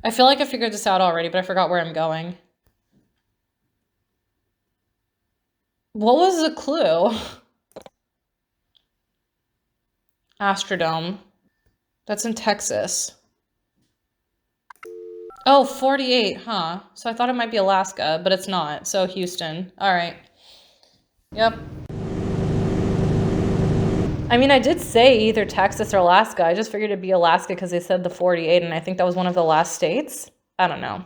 I feel like I figured this out already, but I forgot where I'm going. What was the clue? Astrodome. That's in Texas. Oh, 48, huh? So I thought it might be Alaska, but it's not. So Houston. All right. Yep. I mean, I did say either Texas or Alaska. I just figured it'd be Alaska because they said the 48, and I think that was one of the last states. I don't know.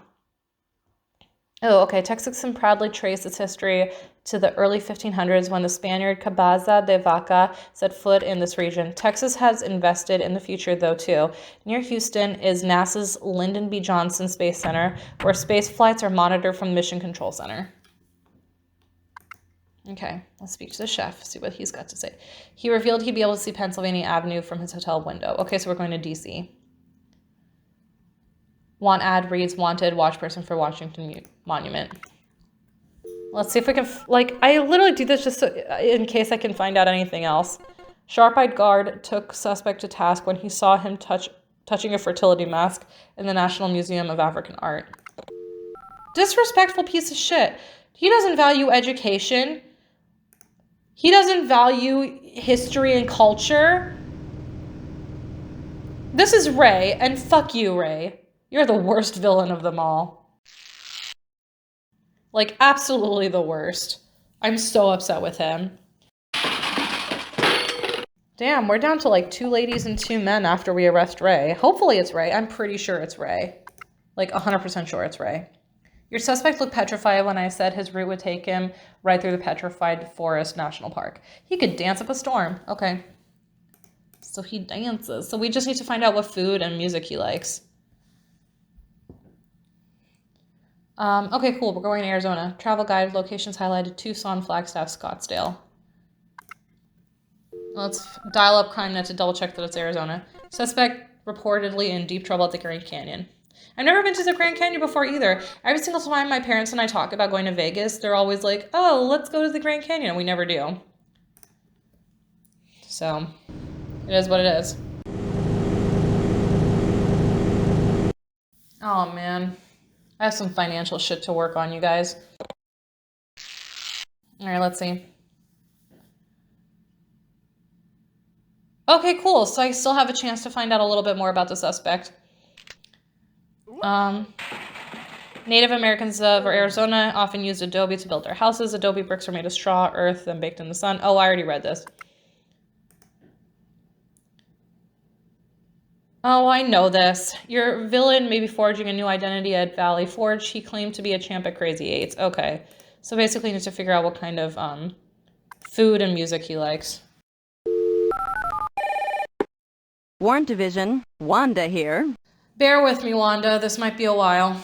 Oh, okay. Texas proudly traced its history to the early 1500s when the Spaniard Cabaza de Vaca set foot in this region. Texas has invested in the future, though, too. Near Houston is NASA's Lyndon B. Johnson Space Center, where space flights are monitored from the Mission Control Center. Okay, let's speak to the chef, see what he's got to say. He revealed he'd be able to see Pennsylvania Avenue from his hotel window. Okay, so we're going to D.C. Want ad reads, wanted, watch person for Washington Monument. Let's see if we can, I literally do this just so, in case I can find out anything else. Sharp-eyed guard took suspect to task when he saw him touching a fertility mask in the National Museum of African Art. Disrespectful piece of shit. He doesn't value education. He doesn't value history and culture. This is Ray, and fuck you, Ray. You're the worst villain of them all. Like, absolutely the worst. I'm so upset with him. Damn, we're down to like 2 ladies and 2 men after we arrest Ray. Hopefully it's Ray. I'm pretty sure it's Ray. Like 100% sure it's Ray. Your suspect looked petrified when I said his route would take him right through the Petrified Forest National Park. He could dance up a storm. Okay. So he dances. So we just need to find out what food and music he likes. Okay, cool. We're going to Arizona. Travel guide, locations highlighted, Tucson, Flagstaff, Scottsdale. Let's dial up CrimeNet to double check that it's Arizona. Suspect reportedly in deep trouble at the Grand Canyon. I've never been to the Grand Canyon before either. Every single time my parents and I talk about going to Vegas, they're always like, oh, let's go to the Grand Canyon. And we never do. So, it is what it is. Oh, man. I have some financial shit to work on, you guys. All right, let's see. Okay, cool. So I still have a chance to find out a little bit more about the suspect. Native Americans of Arizona often used adobe to build their houses. Adobe bricks were made of straw, earth, then baked in the sun. Oh, I already read this. Oh, I know this. Your villain may be forging a new identity at Valley Forge. He claimed to be a champ at Crazy Eights. Okay. So basically, you need to figure out what kind of food and music he likes. Warrant Division, Wanda here. Bear with me, Wanda. This might be a while.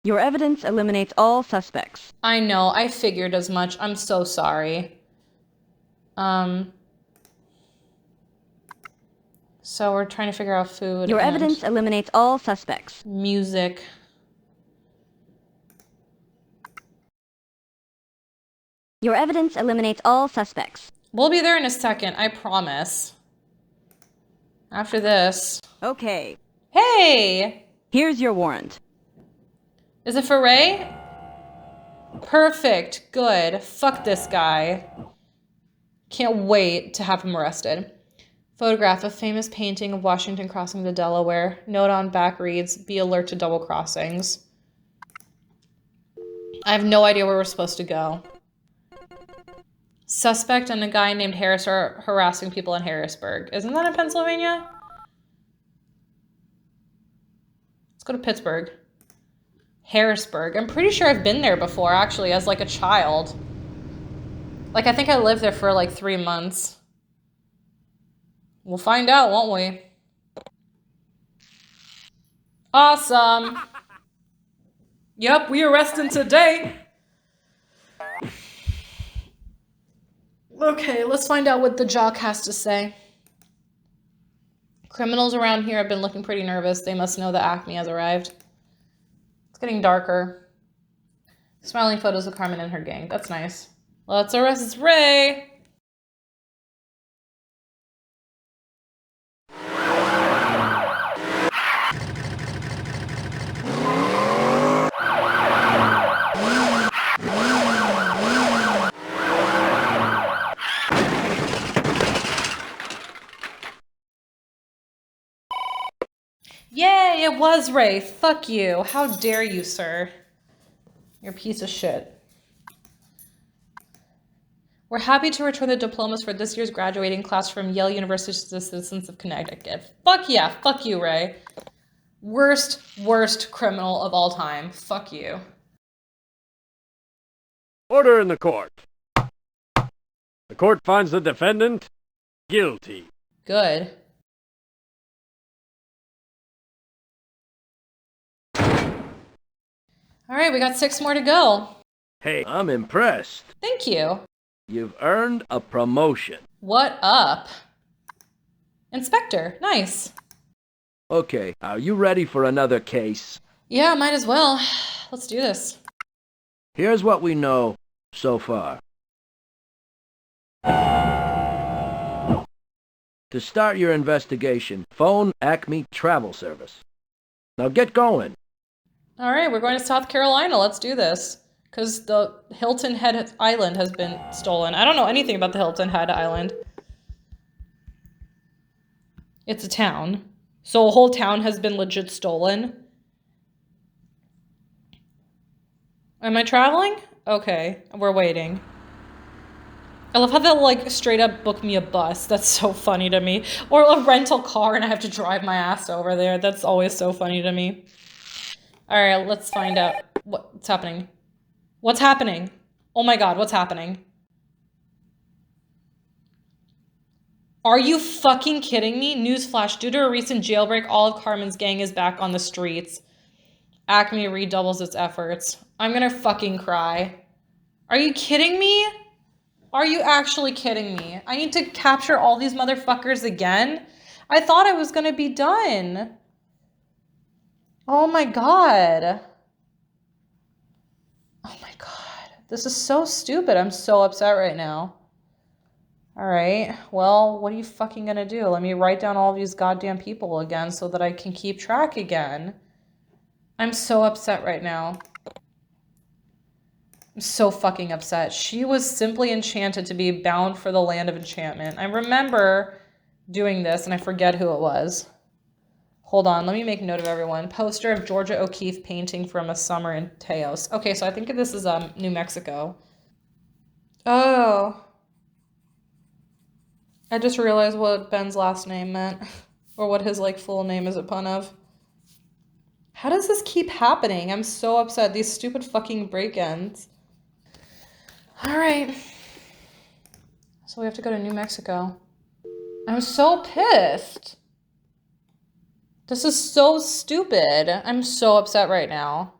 Your evidence eliminates all suspects. I know. I figured as much. I'm so sorry. So we're trying to figure out food. Your evidence eliminates all suspects. Music. Your evidence eliminates all suspects. We'll be there in a second, I promise. After this. Okay. Hey! Here's your warrant. Is it for Ray? Perfect. Good. Fuck this guy. Can't wait to have him arrested. Photograph, a famous painting of Washington crossing the Delaware. Note on back reads, be alert to double crossings. I have no idea where we're supposed to go. Suspect and a guy named Harris are harassing people in Harrisburg. Isn't that in Pennsylvania? Let's go to Pittsburgh. Harrisburg. I'm pretty sure I've been there before, actually, as like a child. Like, I think I lived there for like 3 months. We'll find out, won't we? Awesome. Yep, we arrested today. Okay, let's find out what the jock has to say. Criminals around here have been looking pretty nervous. They must know that Acme has arrived. It's getting darker. Smiling photos of Carmen and her gang. That's nice. Let's arrest Ray. Yay, it was Ray. Fuck you. How dare you, sir? You're a piece of shit. We're happy to return the diplomas for this year's graduating class from Yale University to the citizens of Connecticut. Fuck yeah, fuck you, Ray. Worst criminal of all time. Fuck you. Order in the court. The court finds the defendant guilty. Good. All right, we got 6 more to go. Hey, I'm impressed. Thank you. You've earned a promotion. What up? Inspector, nice. Okay, are you ready for another case? Yeah, might as well. Let's do this. Here's what we know so far. To start your investigation, phone Acme Travel Service. Now get going. All right, we're going to South Carolina. Let's do this. Because the Hilton Head Island has been stolen. I don't know anything about the Hilton Head Island. It's a town. So a whole town has been legit stolen. Am I traveling? Okay, we're waiting. I love how they'll like straight up book me a bus. That's so funny to me. Or a rental car and I have to drive my ass over there. That's always so funny to me. All right, let's find out what's happening. What's happening? Oh my god, what's happening? Are you fucking kidding me? Newsflash, due to a recent jailbreak, all of Carmen's gang is back on the streets. Acme redoubles its efforts. I'm gonna fucking cry. Are you kidding me? Are you actually kidding me? I need to capture all these motherfuckers again? I thought I was gonna be done. Oh my god. Oh my god. This is so stupid. I'm so upset right now. Alright. Well, what are you fucking gonna do? Let me write down all these goddamn people again so that I can keep track again. I'm so upset right now. I'm so fucking upset. She was simply enchanted to be bound for the land of enchantment. I remember doing this and I forget who it was. Hold on, let me make note of everyone. Poster of Georgia O'Keeffe painting from a summer in Teos. Okay, so I think this is New Mexico. Oh. I just realized what Ben's last name meant. Or what his like full name is a pun of. How does this keep happening? I'm so upset. These stupid fucking break-ins. Alright. So we have to go to New Mexico. I'm so pissed. This is so stupid. I'm so upset right now.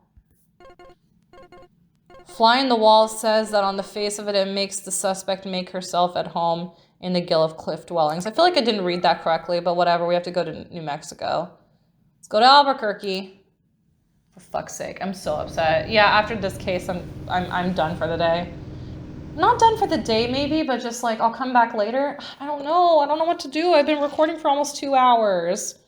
Fly in the Wall says that on the face of it, it makes the suspect make herself at home in the Gilliffe Cliff dwellings. I feel like I didn't read that correctly, but whatever. We have to go to New Mexico. Let's go to Albuquerque. For fuck's sake, I'm so upset. Yeah, after this case, I'm done for the day. Not done for the day, maybe, but just like I'll come back later. I don't know. I don't know what to do. I've been recording for almost 2 hours.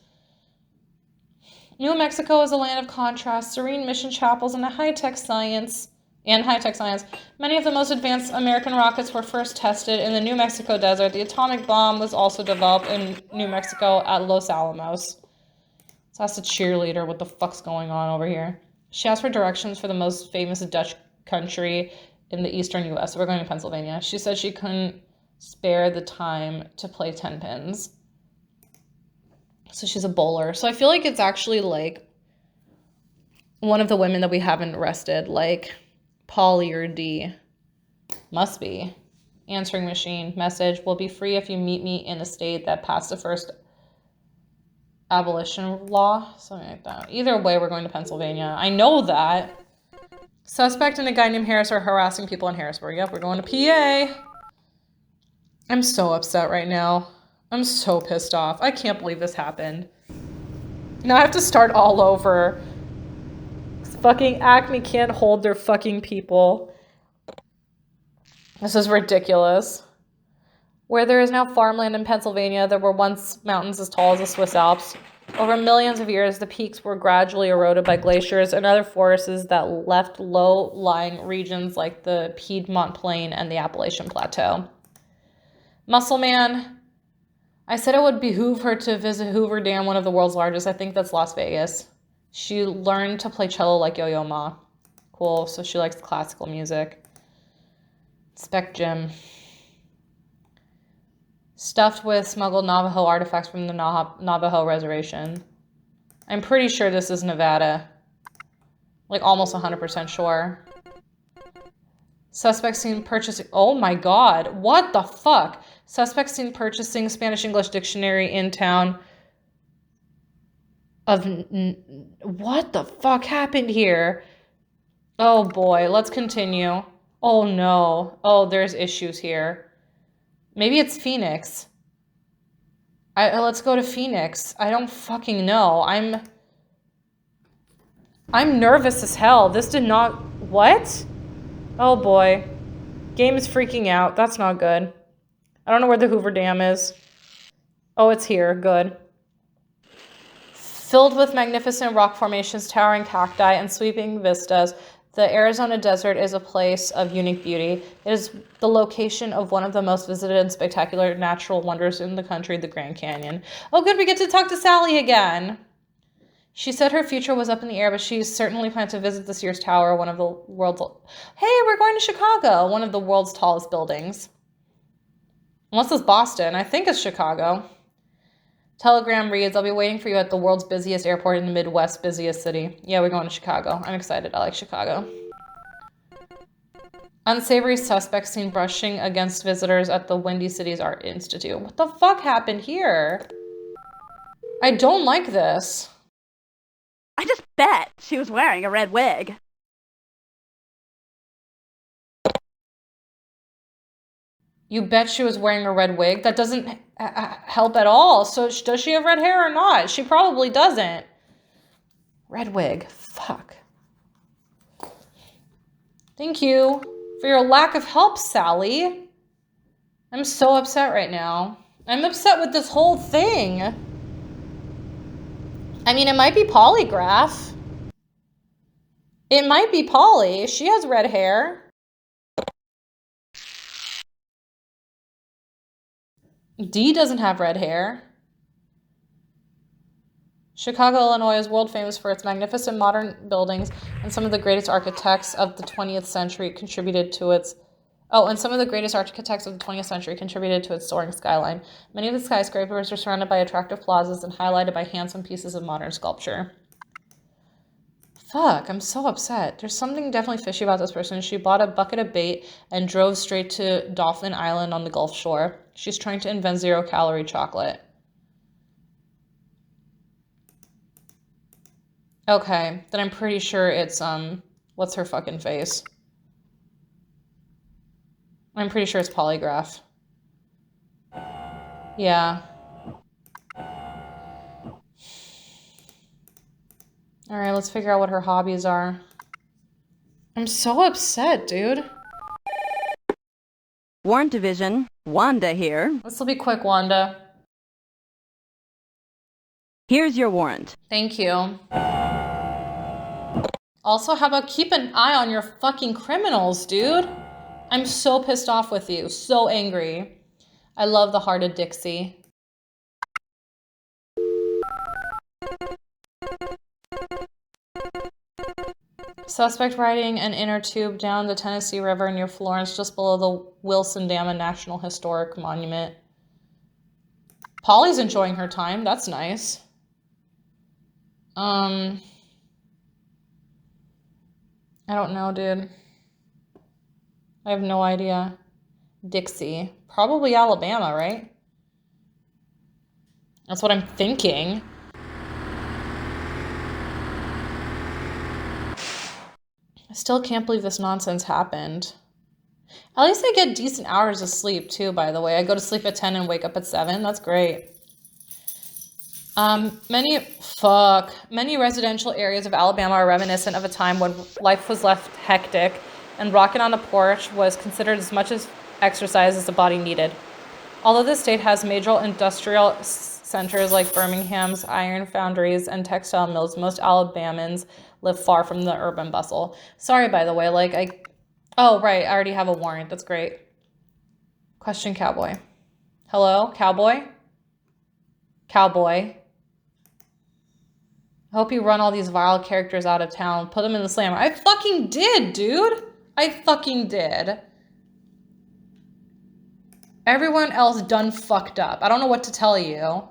New Mexico is a land of contrast, serene mission chapels, and high-tech science. Many of the most advanced American rockets were first tested in the New Mexico desert. The atomic bomb was also developed in New Mexico at Los Alamos. So that's a cheerleader. What the fuck's going on over here? She asked for directions for the most famous Dutch country in the eastern U.S. So we're going to Pennsylvania. She said she couldn't spare the time to play 10 pins. So she's a bowler. So I feel like it's actually like one of the women that we haven't arrested, like Polly or D. Must be. Answering machine. Message. Will be free if you meet me in a state that passed the first abolition law. Something like that. Either way, we're going to Pennsylvania. I know that. Suspect and a guy named Harris are harassing people in Harrisburg. Yep, we're going to PA. I'm so upset right now. I'm so pissed off. I can't believe this happened. Now I have to start all over. Fucking Acme can't hold their fucking people. This is ridiculous. Where there is now farmland in Pennsylvania, there were once mountains as tall as the Swiss Alps. Over millions of years, the peaks were gradually eroded by glaciers and other forests that left low-lying regions like the Piedmont Plain and the Appalachian Plateau. Muscle Man I said it would behoove her to visit Hoover Dam, one of the world's largest. I think that's Las Vegas. She learned to play cello like Yo-Yo Ma. Cool, so she likes classical music. Spec Gym. Stuffed with smuggled Navajo artifacts from the Navajo reservation. I'm pretty sure this is Nevada. Like almost 100% sure. Suspect seen purchasing... Oh my god. What the fuck? Suspect seen purchasing Spanish-English dictionary in town of... What the fuck happened here? Oh boy. Let's continue. Oh no. Oh, there's issues here. Maybe it's Phoenix. Let's go to Phoenix. I don't fucking know. I'm nervous as hell. This did not... What? Oh boy. Game is freaking out. That's not good. I don't know where the Hoover Dam is. Oh, it's here. Good. Filled with magnificent rock formations, towering cacti, and sweeping vistas, the Arizona desert is a place of unique beauty. It is the location of one of the most visited and spectacular natural wonders in the country, the Grand Canyon. Oh good, we get to talk to Sally again. She said her future was up in the air, but she certainly planned to visit the Sears Tower, one of the world's... Hey, we're going to Chicago, one of the world's tallest buildings. Unless it's Boston. I think it's Chicago. Telegram reads, I'll be waiting for you at the world's busiest airport in the Midwest busiest city. Yeah, we're going to Chicago. I'm excited. I like Chicago. Unsavory suspects seen brushing against visitors at the Windy City's Art Institute. What the fuck happened here? I don't like this. I just bet she was wearing a red wig. You bet she was wearing a red wig? That doesn't help at all. So does she have red hair or not? She probably doesn't. Red wig. Fuck. Thank you for your lack of help, Sally. I'm so upset right now. I'm upset with this whole thing. I mean, it might be polygraph. It might be Polly. She has red hair. Dee doesn't have red hair. Chicago, Illinois is world famous for its magnificent modern buildings, and some of the greatest architects of the 20th century contributed to its soaring skyline. Many of the skyscrapers are surrounded by attractive plazas and highlighted by handsome pieces of modern sculpture. Fuck, I'm so upset. There's something definitely fishy about this person. She bought a bucket of bait and drove straight to Dauphin Island on the Gulf Shore. She's trying to invent zero-calorie chocolate. Okay, then I'm pretty sure it's, what's her fucking face? I'm pretty sure it's polygraph. Yeah. All right, let's figure out what her hobbies are. I'm so upset, dude. Warrant Division, Wanda here. This will be quick, Wanda. Here's your warrant. Thank you. Also, how about keep an eye on your fucking criminals, dude? I'm so pissed off with you. So angry. I love the heart of Dixie. Suspect riding an inner tube down the Tennessee River near Florence, just below the Wilson Dam, a National Historic Monument. Polly's enjoying her time. That's nice. I don't know, dude. I have no idea. Dixie. Probably Alabama, right? That's what I'm thinking. I still can't believe this nonsense happened. At least I get decent hours of sleep, too, by the way. I go to sleep at 10 and wake up at 7. That's great. Many residential areas of Alabama are reminiscent of a time when life was left hectic and rocking on a porch was considered as much as exercise as the body needed. Although the state has major industrial centers like Birmingham's iron foundries and textile mills, most Alabamans live far from the urban bustle. Sorry, by the way, oh, right, I already have a warrant. That's great. Question, cowboy. Hello, cowboy? Cowboy. I hope you run all these viral characters out of town. Put them in the slammer. I fucking did, dude. I fucking did. Everyone else done fucked up. I don't know what to tell you.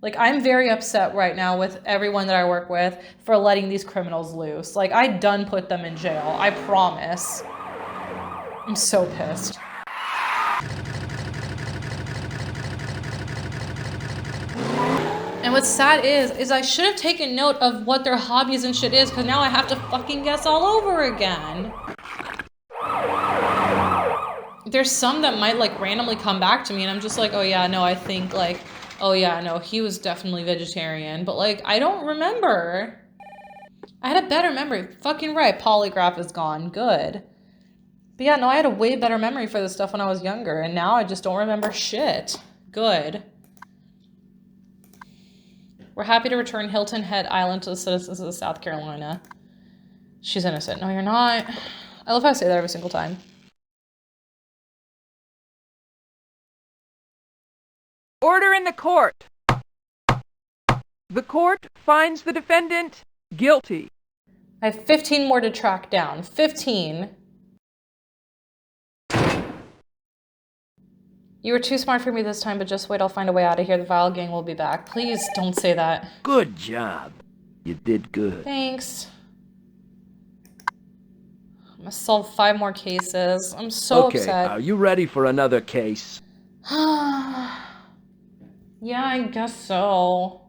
Like, I'm very upset right now with everyone that I work with for letting these criminals loose. Like, I done put them in jail. I promise. I'm so pissed. And what's sad is I should have taken note of what their hobbies and shit is, because now I have to fucking guess all over again. There's some that might, like, randomly come back to me, and I'm just like, oh yeah, no, I think, like, oh yeah, no, he was definitely vegetarian. But, like, I don't remember. I had a better memory. Fucking right, polygraph is gone. Good. But yeah, no, I had a way better memory for this stuff when I was younger, and now I just don't remember shit. Good. We're happy to return Hilton Head Island to the citizens of South Carolina. She's innocent. No, you're not. I love how I say that every single time. Order in the court. The court finds the defendant guilty. I have 15 more to track down. 15. You were too smart for me this time, but just wait, I'll find a way out of here. The Vile Gang will be back. Please don't say that. Good job. You did good. Thanks. I'm gonna solve 5 more cases. I'm so Okay, upset. are you ready for another case? Yeah, I guess so.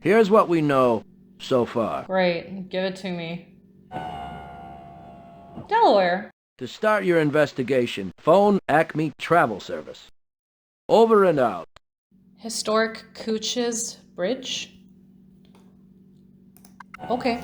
Here's what we know so far. Great, give it to me. Delaware. To start your investigation, phone Acme Travel Service. Over and out. Historic Cooches Bridge? Okay.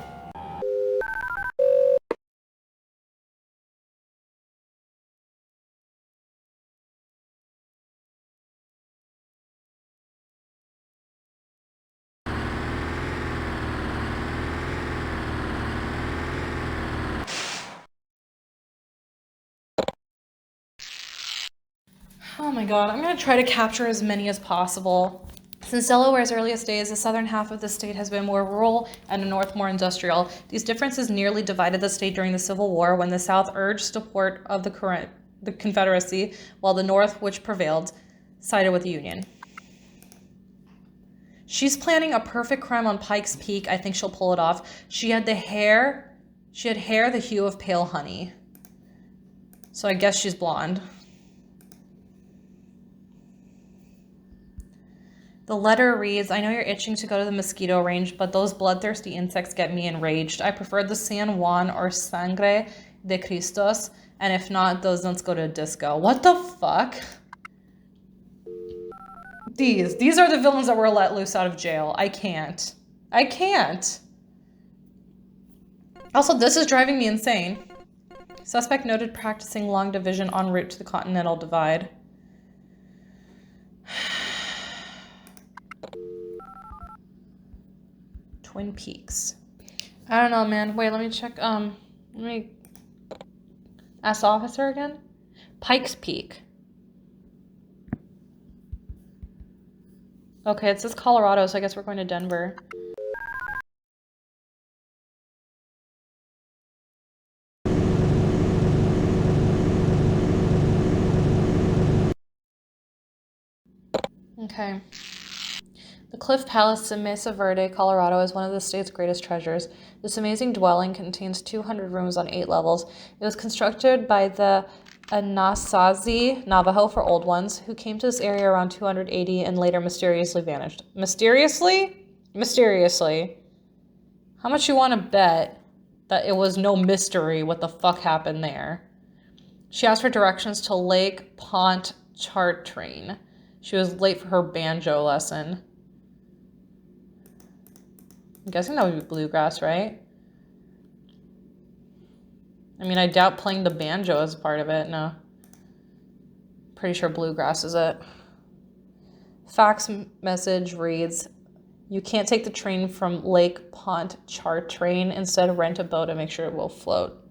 Oh my god, I'm gonna try to capture as many as possible. Since Delaware's earliest days, the southern half of the state has been more rural and the north more industrial. These differences nearly divided the state during the Civil War, when the South urged support of the Confederacy, while the North, which prevailed, sided with the Union. She's planning a perfect crime on Pike's Peak. I think she'll pull it off. She had hair the hue of pale honey. So I guess she's blonde. The letter reads, I know you're itching to go to the mosquito range, but those bloodthirsty insects get me enraged. I prefer the San Juan or Sangre de Cristos, and if not, those let's go to a disco. What the fuck? These are the villains that were let loose out of jail. I can't. I can't. Also, this is driving me insane. Suspect noted practicing long division en route to the Continental Divide. Twin Peaks. I don't know, man. Wait, let me check. Let me ask the officer again. Pikes Peak. Okay, it says Colorado, so I guess we're going to Denver. Okay. The Cliff Palace in Mesa Verde, Colorado is one of the state's greatest treasures. This amazing dwelling contains 200 rooms on 8 levels. It was constructed by the Anasazi Navajo for old ones, who came to this area around 280 and later mysteriously vanished. Mysteriously? Mysteriously. How much you want to bet that it was no mystery what the fuck happened there? She asked for directions to Lake Pontchartrain. She was late for her banjo lesson. I'm guessing that would be bluegrass, right? I mean, I doubt playing the banjo is part of it, no. Pretty sure bluegrass is it. Fax message reads, you can't take the train from Lake Pontchartrain. Instead, rent a boat and make sure it will float.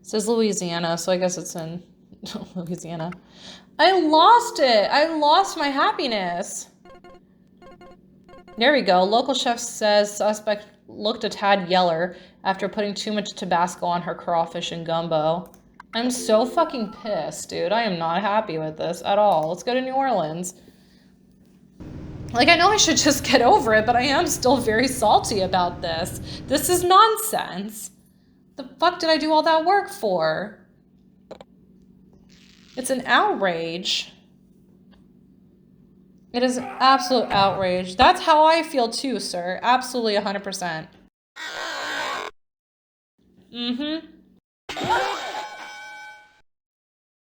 It says Louisiana, so I guess it's in Louisiana. I lost it. I lost my happiness. There we go. Local chef says suspect looked a tad yeller after putting too much Tabasco on her crawfish and gumbo. I'm so fucking pissed, dude. I am not happy with this at all. Let's go to New Orleans. Like, I know I should just get over it, but I am still very salty about this. This is nonsense. The fuck did I do all that work for? It's an outrage. It is absolute outrage. That's how I feel too, sir. Absolutely 100%. Mm-hmm.